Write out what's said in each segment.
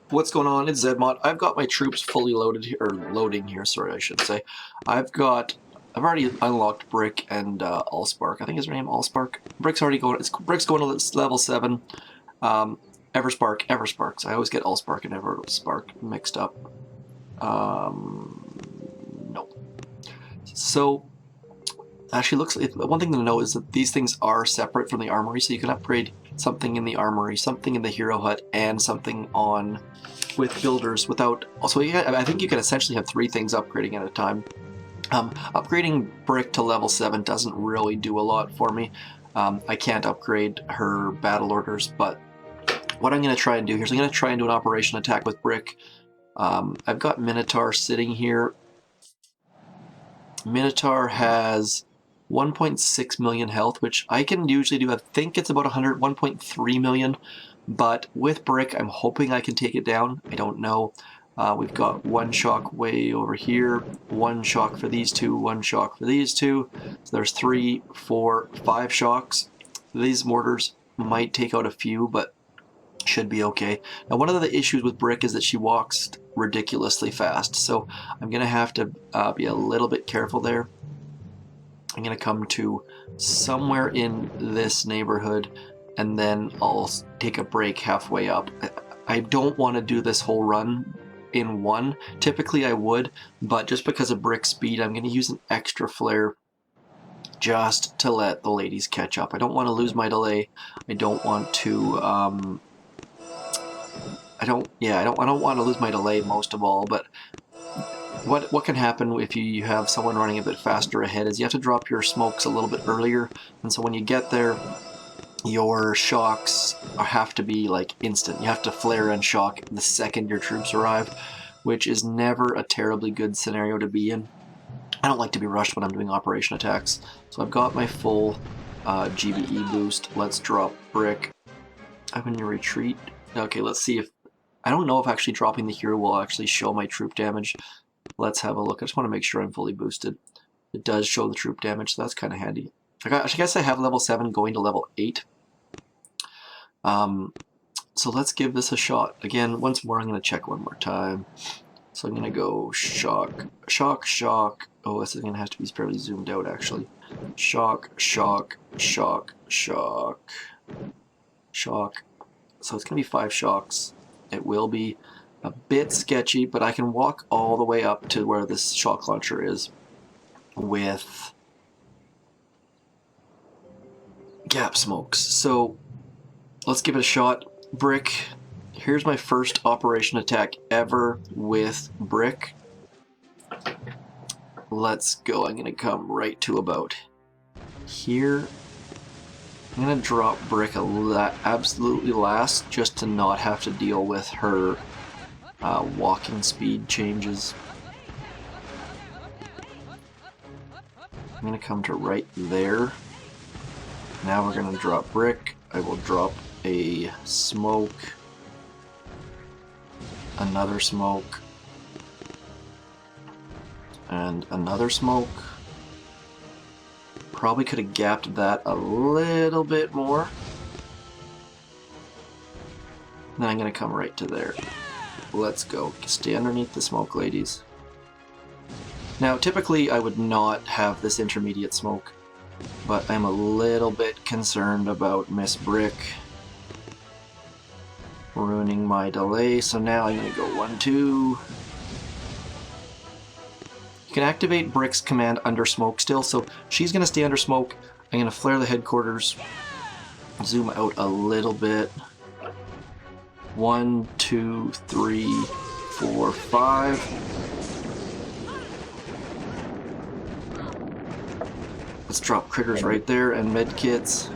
What's going on? It's Zedmont. I've got my troops fully loaded here, or loading here, sorry, I should say. I've already unlocked Brick and Allspark. I think his name Allspark. Brick's already going, Brick's going to level 7. Eversparks. I always get Allspark and Everspark mixed up. Nope. So, actually one thing to know is that these things are separate from the armory, so you can upgrade something in the armory, something in the hero hut, and something on with builders without. Also, I think you can essentially have 3 things upgrading at a time. Upgrading Brick to level 7 doesn't really do a lot for me. I can't upgrade her battle orders, but what I'm going to try and do here is I'm going to try and do an operation attack with Brick. I've got Minotaur sitting here. Minotaur has 1.6 million health, which I can usually do. I think it's about 1.3 million, but with Brick, I'm hoping I can take it down. I don't know. We've got 1 shock way over here, 1 shock for these 2, 1 shock for these 2. So there's 3, 4, 5 shocks. These mortars might take out a few, but should be okay. Now, one of the issues with Brick is that she walks ridiculously fast, so I'm going to have to be a little bit careful there. I'm going to come to somewhere in this neighborhood, and then I'll take a break halfway up. I don't want to do this whole run in one. Typically I would, but just because of Brick speed, I'm going to use an extra flare just to let the ladies catch up. I don't want to lose my delay. I don't want to I don't want to lose my delay most of all, but what can happen if you have someone running a bit faster ahead is you have to drop your smokes a little bit earlier, and so when you get there, your shocks have to be like instant. You have to flare and shock the second your troops arrive, which is never a terribly good scenario to be in. I don't like to be rushed when I'm doing operation attacks. So I've got my full GBE boost. Let's drop Brick. I'm in your retreat. Okay, let's see if... I don't know if actually dropping the hero will actually show my troop damage. Let's have a look. I just want to make sure I'm fully boosted. It does show the troop damage, so that's kind of handy. I guess I have level 7 going to level 8. So let's give this a shot. Again, once more, I'm going to check one more time. So I'm going to go shock, shock, shock. Oh, this is going to have to be fairly zoomed out, actually. Shock, shock, shock, shock, shock. So it's going to be 5 shocks. It will be a bit sketchy, but I can walk all the way up to where this shock launcher is with gap smokes. So let's give it a shot. Brick. Here's my first operation attack ever with Brick. Let's go. I'm going to come right to about here. I'm going to drop Brick absolutely last just to not have to deal with her walking speed changes. I'm going to come to right there. Now we're going to drop Brick. I will drop a smoke, another smoke, and another smoke. Probably could have gapped that a little bit more. Then I'm going to come right to there. Let's go. Stay underneath the smoke, ladies. Now, typically I would not have this intermediate smoke, but I'm a little bit concerned about Miss Brick ruining my delay, so now I'm going to go 1, 2. You can activate Brick's command under smoke still, so she's going to stay under smoke. I'm going to flare the headquarters, zoom out a little bit. 1, 2, 3, 4, 5. Let's drop critters right there and medkits.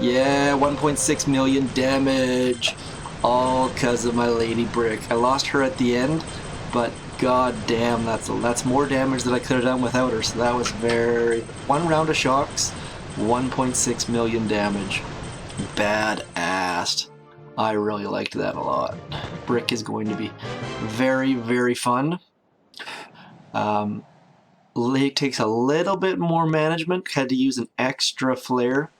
Yeah, 1.6 million damage. All because of my Lady Brick. I lost her at the end, but god damn, that's more damage than I could have done without her, so that was very... 1 round of shocks, 1.6 million damage. Badass. I really liked that a lot. Brick is going to be very, very fun. It takes a little bit more management. Had to use an extra flare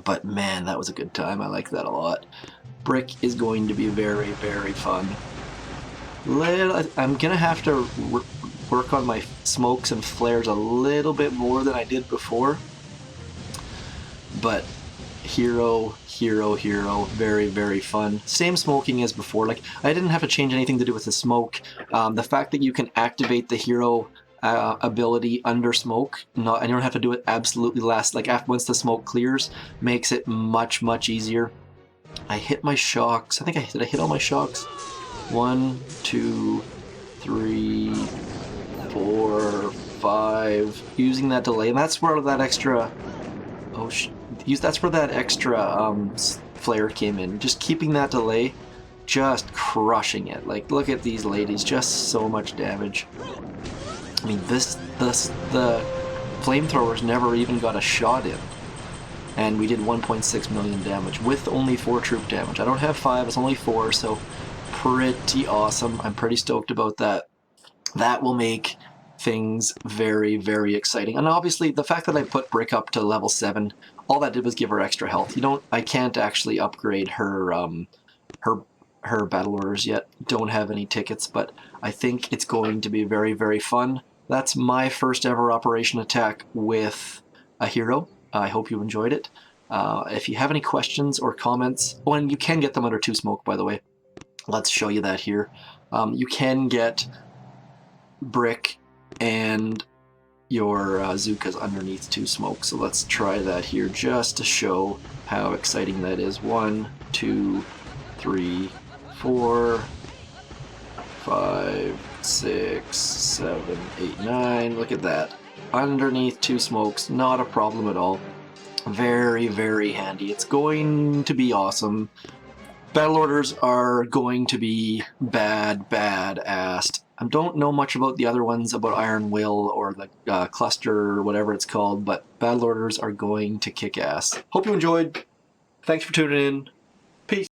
But man, that was a good time. I like that a lot. Brick is going to be very, very fun. I'm gonna have to work on my smokes and flares a little bit more than I did before. But hero, hero, hero, very, very fun. Same smoking as before. Like, I didn't have to change anything to do with the smoke. The fact that you can activate the hero ability under smoke, and you don't have to do it absolutely last, like once the smoke clears, makes it much, much easier. I hit my shocks. Did I hit all my shocks? 1, 2, 3, 4, 5. Using that delay, and that's where that extra. That's where that extra flare came in. Just keeping that delay, just crushing it. Like, look at these ladies, just so much damage. I mean, the flamethrowers never even got a shot in, and we did 1.6 million damage with only 4 troop damage. I don't have 5; it's only 4, so pretty awesome. I'm pretty stoked about that. That will make things very, very exciting. And obviously, the fact that I put Brick up to level 7, all that did was give her extra health. I can't actually upgrade her her battle orders yet. Don't have any tickets, but I think it's going to be very, very fun. That's my first ever operation attack with a hero. I hope you enjoyed it. If you have any questions or comments, oh, and you can get them under 2 smoke, by the way. Let's show you that here. You can get Brick and your zookas underneath 2 smoke. So let's try that here just to show how exciting that is. 1, 2, 3, 4, 5, 6, 7, 8, 9. Look at that. Underneath 2 smokes, not a problem at all. Very, very handy. It's going to be awesome. Battle orders are going to be bad-assed. I don't know much about the other ones, about Iron Will or the cluster or whatever it's called, but battle orders are going to kick ass. Hope you enjoyed. Thanks for tuning in. Peace.